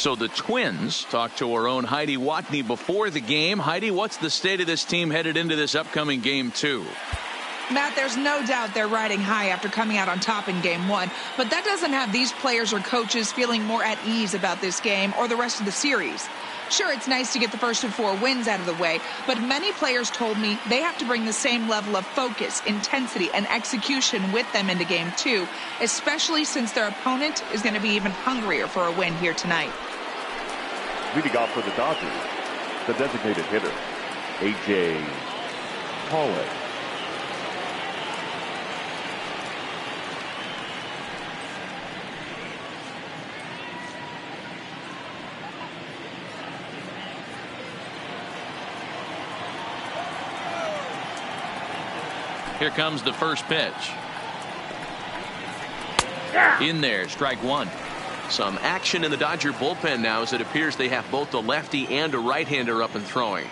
So the Twins talked to our own Heidi Watney before the game. Heidi, what's the state of this team headed into this upcoming game 2? Matt, there's no doubt they're riding high after coming out on top in game 1, but that doesn't have these players or coaches feeling more at ease about this game or the rest of the series. Sure, it's nice to get the first of 4 wins out of the way, but many players told me they have to bring the same level of focus, intensity, and execution with them into game 2, especially since their opponent is going to be even hungrier for a win here tonight. Leading off for the Dodgers, the designated hitter, A.J. Pollock. Here comes the first pitch. In there, strike 1. Some action in the Dodger bullpen now as it appears they have both a lefty and a right-hander up and throwing.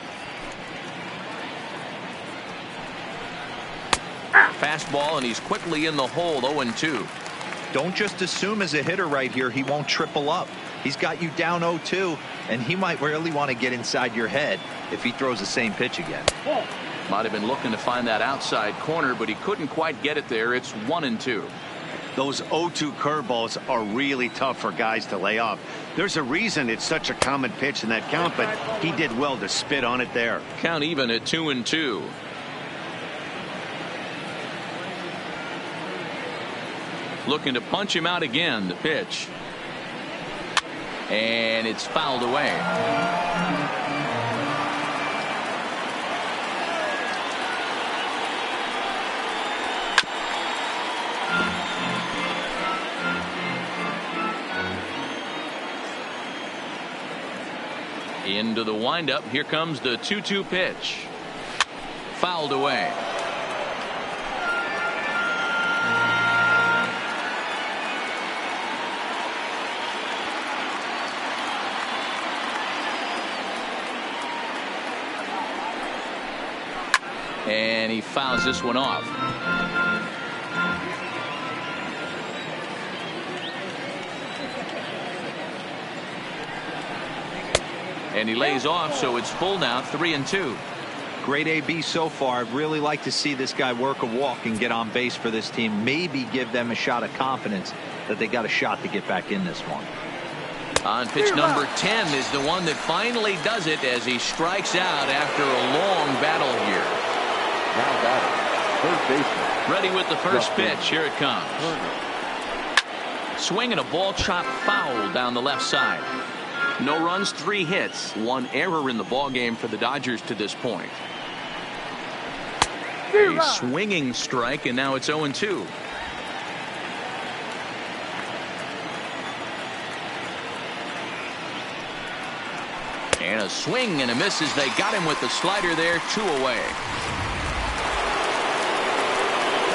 Fastball, and he's quickly in the hole. 0-2. Don't just assume as a hitter right here he won't triple up. He's got you down 0-2, and he might really want to get inside your head if he throws the same pitch again. Might have been looking to find that outside corner, but he couldn't quite get it there. It's 1-2. Those 0-2 curveballs are really tough for guys to lay off. There's a reason it's such a common pitch in that count, but he did well to spit on it there. Count even at 2-2. Looking to punch him out again. The pitch. And it's fouled away. Into the windup. Here comes the 2-2 pitch. Fouled away. And he fouls this one off. And he lays off, so it's full now, 3-2. Great AB so far. I'd really like to see this guy work a walk and get on base for this team. Maybe give them a shot of confidence that they got a shot to get back in this one. On pitch number 10 is the one that finally does it as he strikes out after a long battle here. Now batting, third baseman. Ready with the first pitch. Here it comes. Swinging a ball chopped foul down the left side. No runs, 3 hits, 1 error in the ball game for the Dodgers to this point. A swinging strike, and now it's 0-2. And a swing and a miss as they got him with the slider there. 2 away.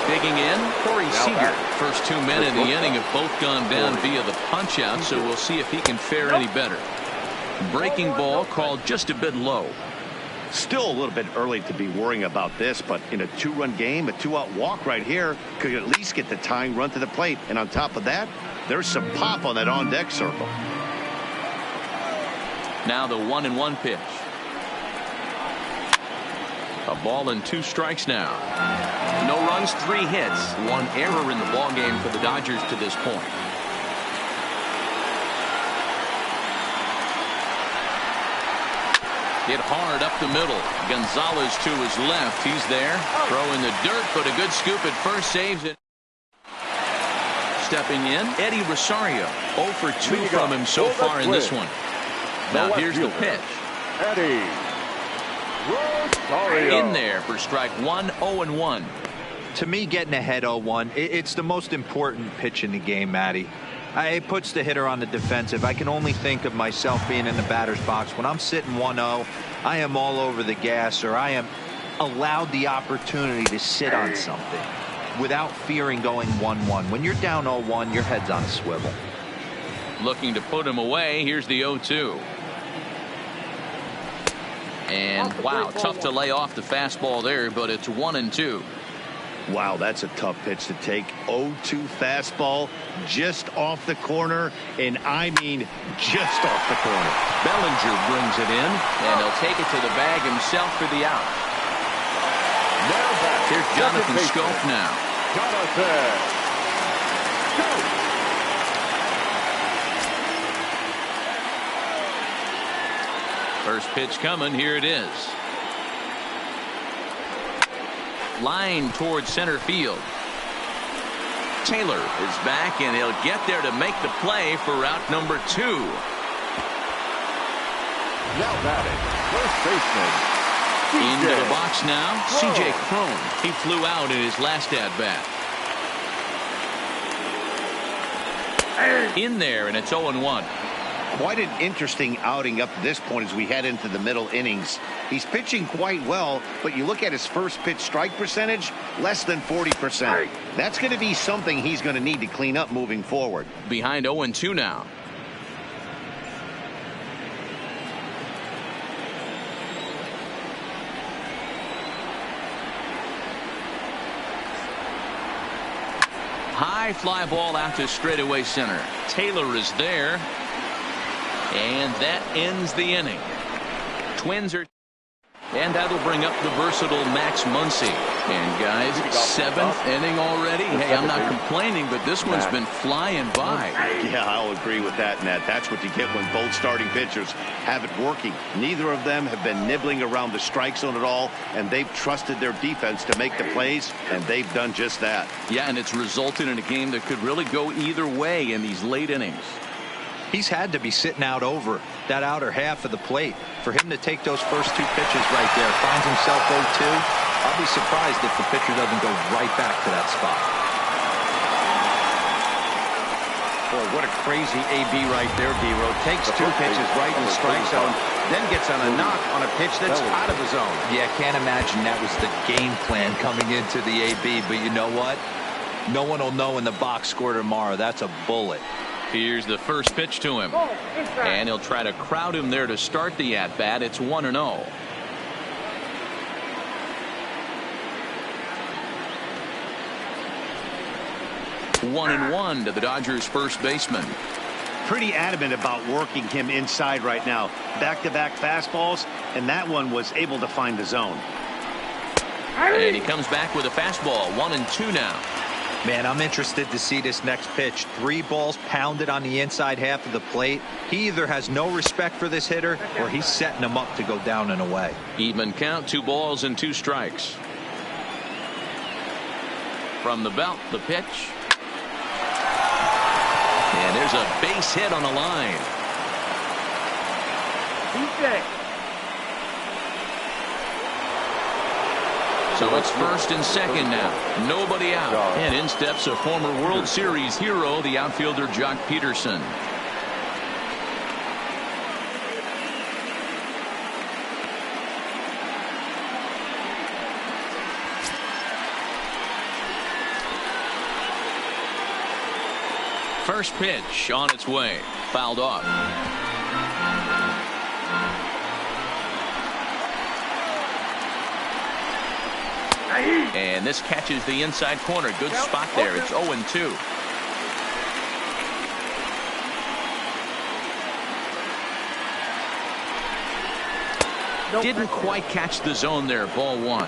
Digging in, Corey Seager. First 2 men in the inning have both gone down via the punch out, so we'll see if he can fare any better. Breaking ball called just a bit low. Still a little bit early to be worrying about this, but in a 2-run game, a 2-out walk right here could at least get the tying run to the plate. And on top of that, there's some pop on that on-deck circle. Now the 1-1 pitch. A ball and 2 strikes now. No runs, 3 hits, 1 error in the ball game for the Dodgers to this point. Hit hard up the middle. Gonzalez to his left. He's there. Throw in the dirt, but a good scoop at first, saves it. Stepping in, Eddie Rosario. 0 for 2 from him so far in this one. Now here's the pitch. Eddie Rosario. In there for strike 1, 0-1. To me, getting ahead 0-1, it's the most important pitch in the game, Matty. It puts the hitter on the defensive. I can only think of myself being in the batter's box. When I'm sitting 1-0, I am all over the gas, or I am allowed the opportunity to sit on something without fearing going 1-1. When you're down 0-1, your head's on a swivel. Looking to put him away. Here's the 0-2. And wow, tough to lay off the fastball there, but it's 1-2. Wow, that's a tough pitch to take. 0-2 fastball just off the corner, and I mean just off the corner. Bellinger brings it in, and he'll take it to the bag himself for the out. Here's Jonathan Schoop now. Jonathan Schoop. First pitch coming. Here it is. Line towards center field. Taylor is back, and he'll get there to make the play for route number 2. Now batting, first baseman. Into the box now, C.J. Cron. He flew out in his last at-bat. In there, and it's 0-1. Quite an interesting outing up to this point as we head into the middle innings. He's pitching quite well, but you look at his first pitch strike percentage, less than 40%. That's going to be something he's going to need to clean up moving forward. Behind 0-2 now. High fly ball out to straightaway center. Taylor is there. And that ends the inning. Twins are. And that'll bring up the versatile Max Muncy. And guys, 7th inning already. Hey, I'm not complaining, but this one's been flying by. Yeah, I'll agree with that, Nat. That's what you get when both starting pitchers have it working. Neither of them have been nibbling around the strike zone at all, and they've trusted their defense to make the plays, and they've done just that. Yeah, and it's resulted in a game that could really go either way in these late innings. He's had to be sitting out over that outer half of the plate. For him to take those first 2 pitches right there, finds himself 0-2. I'll be surprised if the pitcher doesn't go right back to that spot. Boy, what a crazy AB right there, D-Row. Takes 2 pitches right in the strike zone, then gets on a knock on a pitch that's out of the zone. Yeah, can't imagine that was the game plan coming into the AB. But you know what? No one will know in the box score tomorrow. That's a bullet. Here's the first pitch to him. And he'll try to crowd him there to start the at-bat. It's 1-0. 1-1 to the Dodgers first baseman. Pretty adamant about working him inside right now. Back-to-back fastballs, and that one was able to find the zone. And he comes back with a fastball. 1-2 now. Man, I'm interested to see this next pitch. 3 balls pounded on the inside half of the plate. He either has no respect for this hitter or he's setting him up to go down and away. Even count, 2 balls and 2 strikes. From the belt, the pitch. And there's a base hit on the line. So it's first and second now. Nobody out. And in steps a former World Series hero, the outfielder Jock Peterson. First pitch on its way. Fouled off. And this catches the inside corner. Good spot there. It's 0-2. Didn't quite catch the zone there. Ball 1.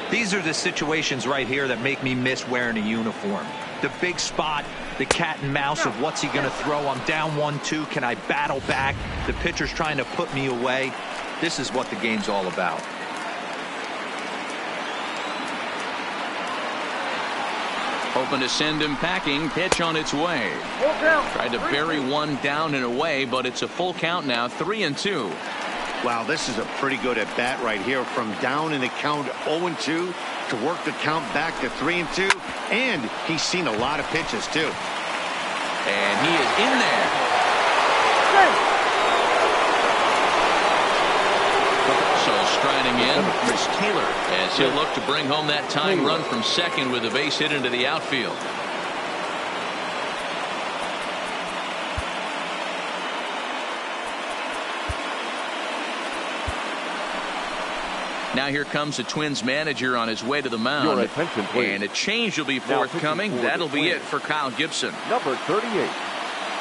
These are the situations right here that make me miss wearing a uniform. The big spot, the cat and mouse of what's he going to throw. I'm down 1-2. Can I battle back? The pitcher's trying to put me away. This is what the game's all about. Hoping to send him packing. Pitch on its way. Tried to bury one down and away, but it's a full count now. 3-2. Wow, this is a pretty good at bat right here. From down in the count 0-2 to work the count back to 3-2. And he's seen a lot of pitches too. And he is in there. So striding in, Chris Taylor, as he'll look to bring home that tying run from second with a base hit into the outfield. Now here comes the Twins manager on his way to the mound. Your attention, please. And a change will be forthcoming. That'll be it for Kyle Gibson. Number 38.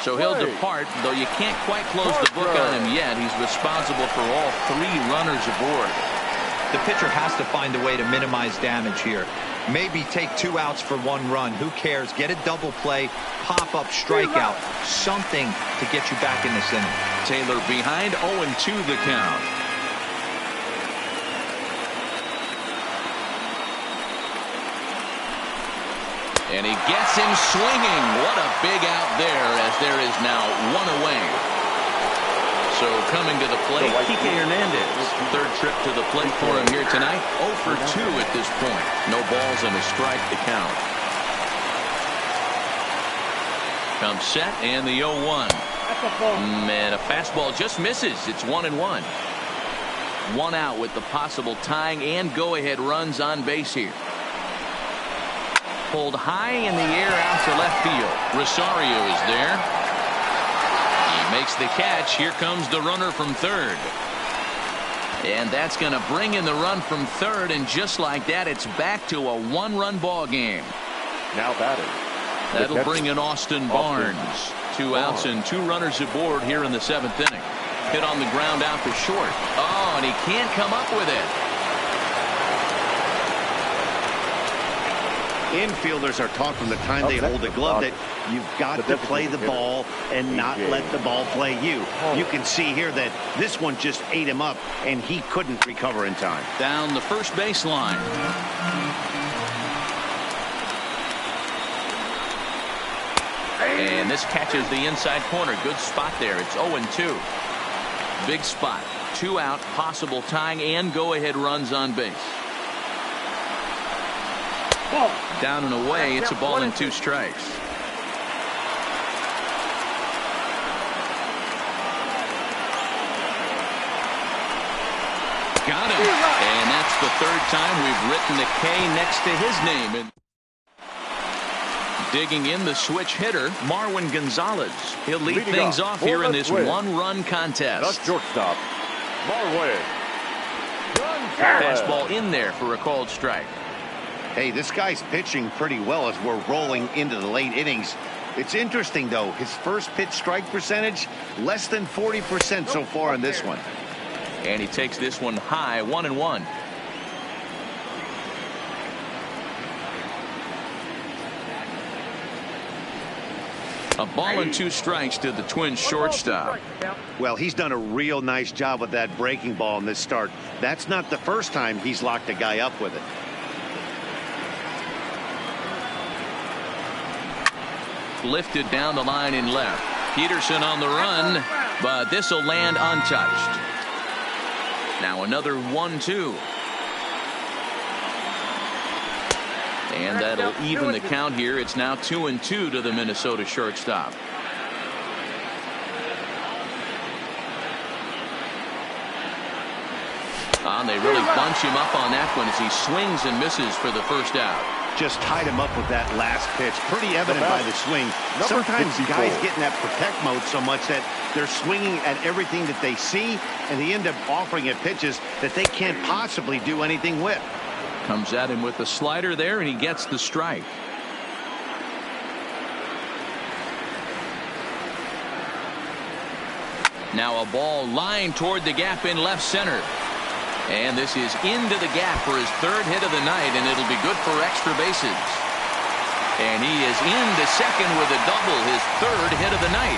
So he'll depart, though you can't quite close the book on him yet. He's responsible for all 3 runners aboard. The pitcher has to find a way to minimize damage here. Maybe take 2 outs for 1 run. Who cares? Get a double play, pop-up strikeout, something to get you back in this inning. Taylor behind, 0-2 the count. And he gets him swinging. What a big out there, as there is now 1 away. So coming to the plate, Kike Hernandez. 3rd trip to the plate for him here tonight. 0 for 2 at this point. No balls and a strike to count. Comes set and the 0-1. And a fastball just misses. It's 1-1. 1 out with the possible tying and go-ahead runs on base here. Pulled high in the air out to left field. Rosario is there. He makes the catch. Here comes the runner from 3rd. And that's going to bring in the run from 3rd, and just like that, it's back to a 1-run ball game. Now batting. That'll bring in Austin Barnes. 2 outs and 2 runners aboard here in the 7th inning. Hit on the ground out to short. Oh, and he can't come up with it. Infielders are taught from the time they hold a glove that you've got to play the ball and not let the ball play you. You can see here that this one just ate him up, and he couldn't recover in time. Down the first baseline. And this catches the inside corner. Good spot there. It's 0-2. Big spot. 2 out, possible tying and go-ahead runs on base. Down and away. It's a ball and 2 strikes. Got him. And that's the 3rd time we've written the K next to his name. And digging in, the switch hitter, Marwin Gonzalez. He'll lead things off here in this 1-run contest. The shortstop, Marwin Gonzalez. Fastball in there for a called strike. Hey, this guy's pitching pretty well as we're rolling into the late innings. It's interesting, though. His first pitch strike percentage, less than 40% so far in this one. And he takes this one high, 1-1. A ball and 2 strikes to the Twins shortstop. Well, he's done a real nice job with that breaking ball in this start. That's not the first time he's locked a guy up with it. Lifted down the line in left. Peterson on the run, but this will land untouched. Now another 1-2. And that'll even the count here. It's now 2-2 to the Minnesota shortstop. And they really bunch him up on that one as he swings and misses for the first out. Just tied him up with that last pitch. Pretty evident by the swing. Sometimes guys get in that protect mode so much that they're swinging at everything that they see, and they end up offering it pitches that they can't possibly do anything with. Comes at him with the slider there, and he gets the strike. Now a ball lined toward the gap in left center. And this is into the gap for his 3rd hit of the night, and it'll be good for extra bases. And he is into second with a double, his 3rd hit of the night.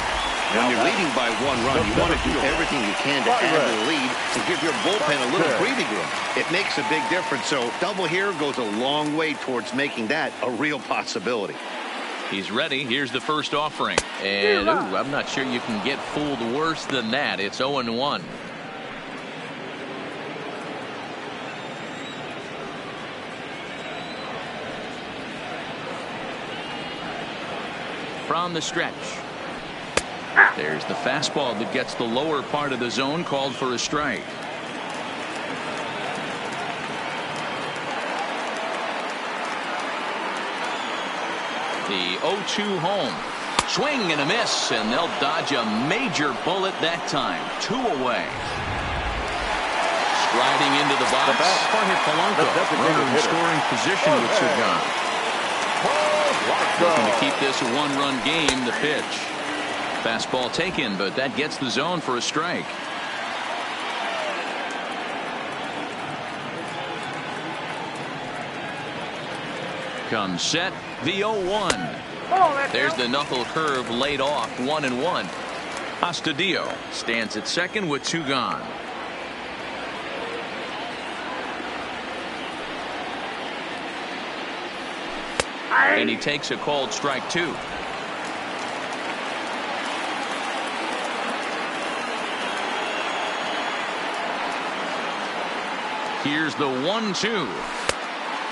When you're leading by 1 run, you want to do everything you can to add to the lead and give your bullpen a little breathing room. It makes a big difference, so double here goes a long way towards making that a real possibility. He's ready. Here's the first offering. And I'm not sure you can get fooled worse than that. It's 0-1. From the stretch. There's the fastball that gets the lower part of the zone, called for a strike. The 0-2 home. Swing and a miss, and they'll dodge a major bullet that time. 2 away. Riding into the box, Jorge Polanco. Runner in scoring position with two gone. Looking to keep this a one-run game. The pitch. Fastball taken, but that gets the zone for a strike. Comes set, the 0-1. There's the knuckle curve laid off, 1-1. Astudillo stands at second with two gone. And he takes a called strike two. Here's the 1-2.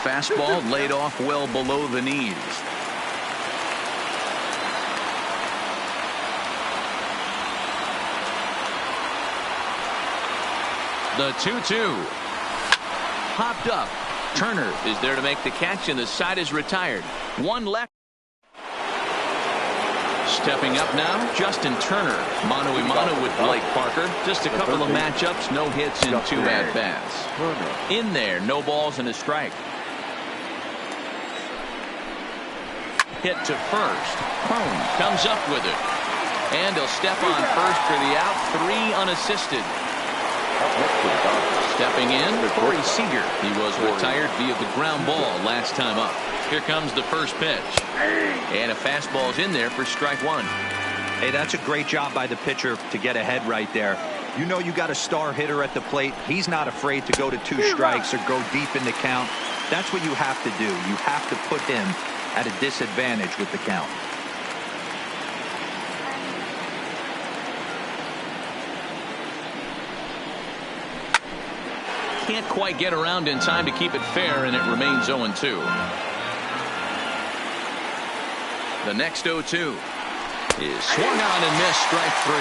Fastball laid off well below the knees. The 2-2. Popped up. Turner is there to make the catch, and the side is retired. One left. Stepping up now, Justin Turner. Mano-a-mano with Blake Parker. Just a couple of matchups, no hits in two at-bats. In there, no balls and a strike. Hit to first. Cone comes up with it. And he'll step on first for the out. 3 unassisted. Stepping in, Corey Seager. He was retired via the ground ball last time up. Here comes the first pitch. And a fastball's in there for strike one. Hey, that's a great job by the pitcher to get ahead right there. You know you got a star hitter at the plate. He's not afraid to go to 2 strikes or go deep in the count. That's what you have to do. You have to put him at a disadvantage with the count. Can't quite get around in time to keep it fair, and it remains 0-2. The next 0-2 is swung on and missed, strike 3.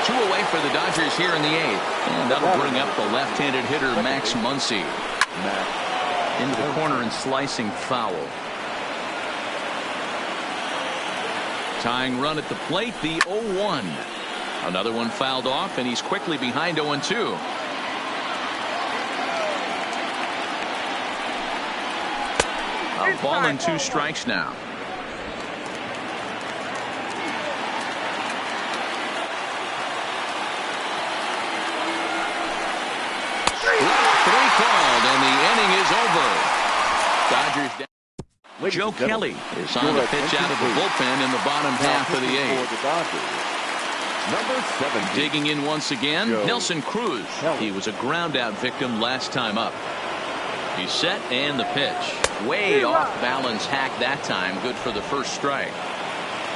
2 away for the Dodgers here in the 8th. And that'll bring up the left-handed hitter Max Muncy. Into the corner and slicing foul. Tying run at the plate, the 0-1. Another one fouled off, and he's quickly behind 0-2. A ball and 2 strikes now. Strike 3 called, and the inning is over. Dodgers down. Joe Kelly is on the pitch out of the bullpen in the bottom half of the 8th. Number 7. Digging in once again, Nelson Cruz. He was a ground out victim last time up. He's set, and the pitch. Way off balance hack that time. Good for the first strike.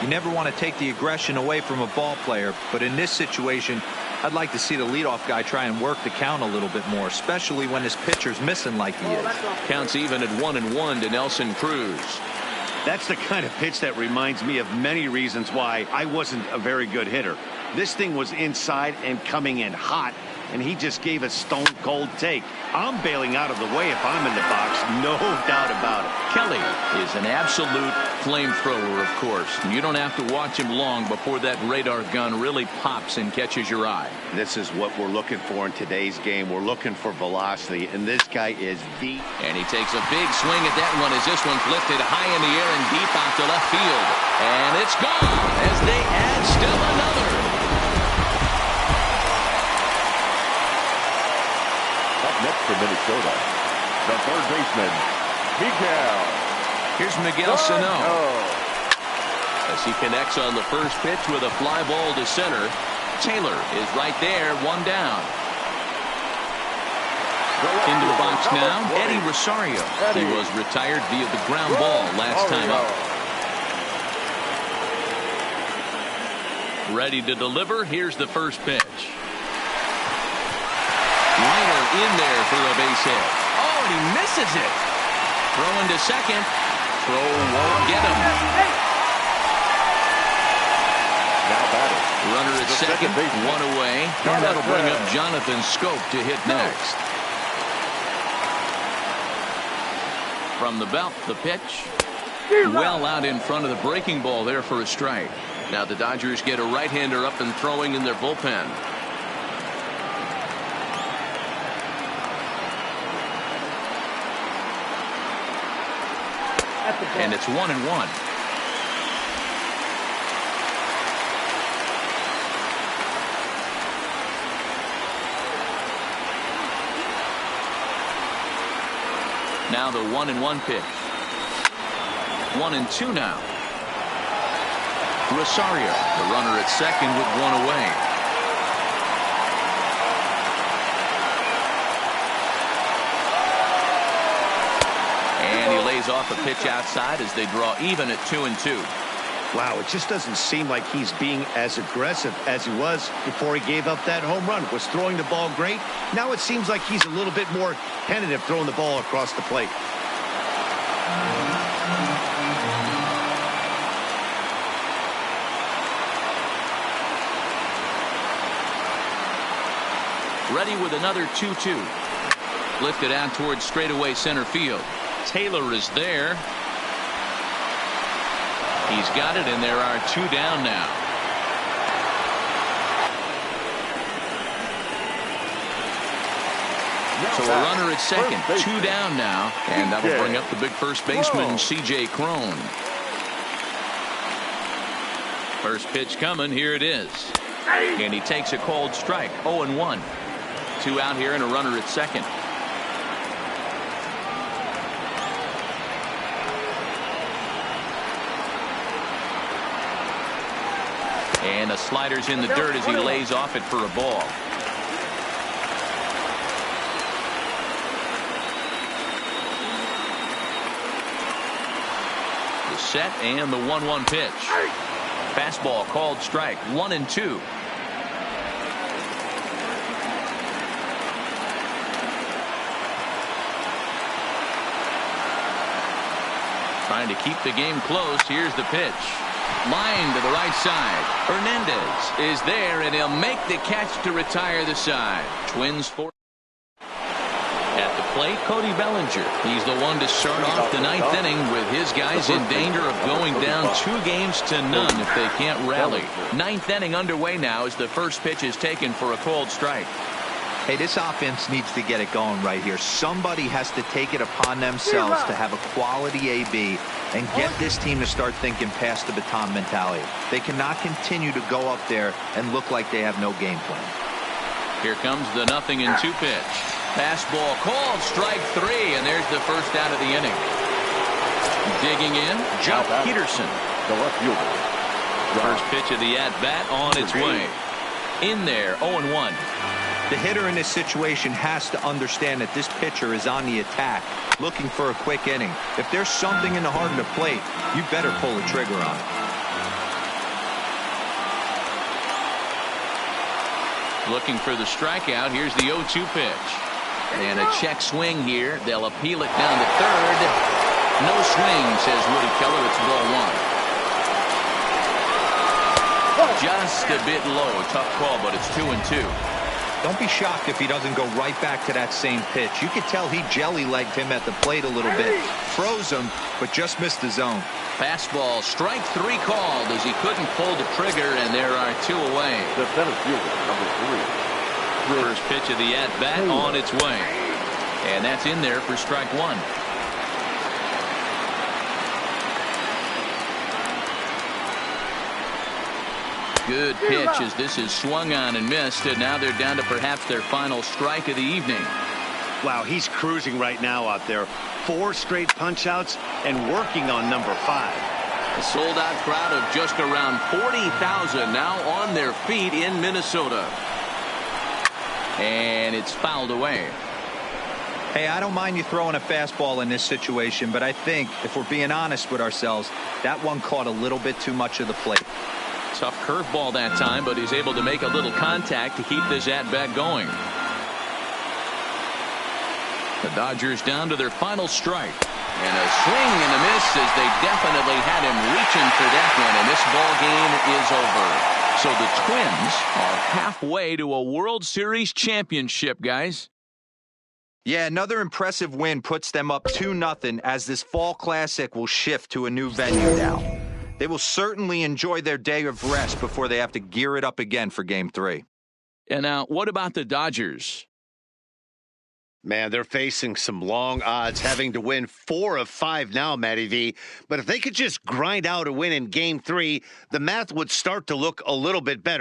You never want to take the aggression away from a ball player, but in this situation, I'd like to see the leadoff guy try and work the count a little bit more, especially when his pitcher's missing like he is. Counts even at 1-1 to Nelson Cruz. That's the kind of pitch that reminds me of many reasons why I wasn't a very good hitter. This thing was inside and coming in hot, and he just gave a stone-cold take. I'm bailing out of the way if I'm in the box, no doubt about it. Kelly is an absolute flamethrower, of course. You don't have to watch him long before that radar gun really pops and catches your eye. This is what we're looking for in today's game. We're looking for velocity, and this guy is deep. And he takes a big swing at that one as this one's lifted high in the air and deep out to left field. And it's gone as they add still another. Next for Minnesota, the third baseman, Miguel. Here's Miguel Sano. As he connects on the first pitch with a fly ball to center. Taylor is right there, 1 down. Into the box now, Eddie Rosario. He was retired via the ground ball last time up. Ready to deliver. Here's the first pitch. Liner in there for a base hit. Oh, and he misses it. Throwing to second. Throw won't get him. Now batting. Runner at second, 1 away. And that'll bring up Jonathan Schoop to hit next. From the belt, the pitch. Well out in front of the breaking ball there for a strike. Now the Dodgers get a right-hander up and throwing in their bullpen. And it's 1-1. Now the 1-1 pitch. 1-2 now. Rosario, the runner at second with one away. And he lays off a pitch outside as they draw even at 2-2. Wow, it just doesn't seem like he's being as aggressive as he was before he gave up that home run. Was throwing the ball great. Now it seems like he's a little bit more tentative throwing the ball across the plate. Ready with another 2-2. Lifted out towards straightaway center field. Taylor is there. He's got it, and there are two down now. So a runner at second, two down now, and that'll bring up the big first baseman, C.J. Cron. First pitch coming, here it is. And he takes a cold strike, 0-1. Two out here and a runner at second. And the slider's in the dirt as he lays off it for a ball. The set and the 1-1 pitch. Fastball called strike, 1-2. Trying to keep the game close. Here's the pitch. Line to the right side. Hernandez is there, and he'll make the catch to retire the side. Twins for at the plate, Cody Bellinger. He's the one to start off the ninth inning with his guys in danger of going down 2-0 if they can't rally. Ninth inning underway now as the first pitch is taken for a cold strike. Hey, this offense needs to get it going right here. Somebody has to take it upon themselves to have a quality AB and get this team to start thinking past the baton mentality. They cannot continue to go up there and look like they have no game plan. Here comes the 0-2 pitch. Fastball called strike 3, and there's the first out of the inning. Digging in, Jock Peterson. The left fielder. First pitch of the at-bat on its way. In there, 0-1. The hitter in this situation has to understand that this pitcher is on the attack, looking for a quick inning. If there's something in the heart of the plate, you better pull the trigger on it. Looking for the strikeout. Here's the 0-2 pitch. And a check swing here. They'll appeal it down to third. No swing, says Woody Keller. It's ball one. Just a bit low. Tough call, but it's 2-2. Don't be shocked if he doesn't go right back to that same pitch. You could tell he jelly-legged him at the plate a little bit. Froze him, but just missed the zone. Fastball, strike 3 called as he couldn't pull the trigger, and there are 2 away. The center fielder, number 3. First pitch of the at-bat on its way. And that's in there for strike 1. Good pitch as this is swung on and missed, and now they're down to perhaps their final strike of the evening. Wow, he's cruising right now out there. 4 straight punch-outs and working on number 5. A sold-out crowd of just around 40,000 now on their feet in Minnesota. And it's fouled away. Hey, I don't mind you throwing a fastball in this situation, but I think, if we're being honest with ourselves, that one caught a little bit too much of the plate. Tough curveball that time, but he's able to make a little contact to keep this at-bat going. The Dodgers down to their final strike. And a swing and a miss as they definitely had him reaching for that one, and this ball game is over. So the Twins are halfway to a World Series championship, guys. Yeah, another impressive win puts them up 2-0 as this fall classic will shift to a new venue now. They will certainly enjoy their day of rest before they have to gear it up again for Game 3. And now, what about the Dodgers? Man, they're facing some long odds, having to win 4 of 5 now, Matty V. But if they could just grind out a win in Game 3, the math would start to look a little bit better.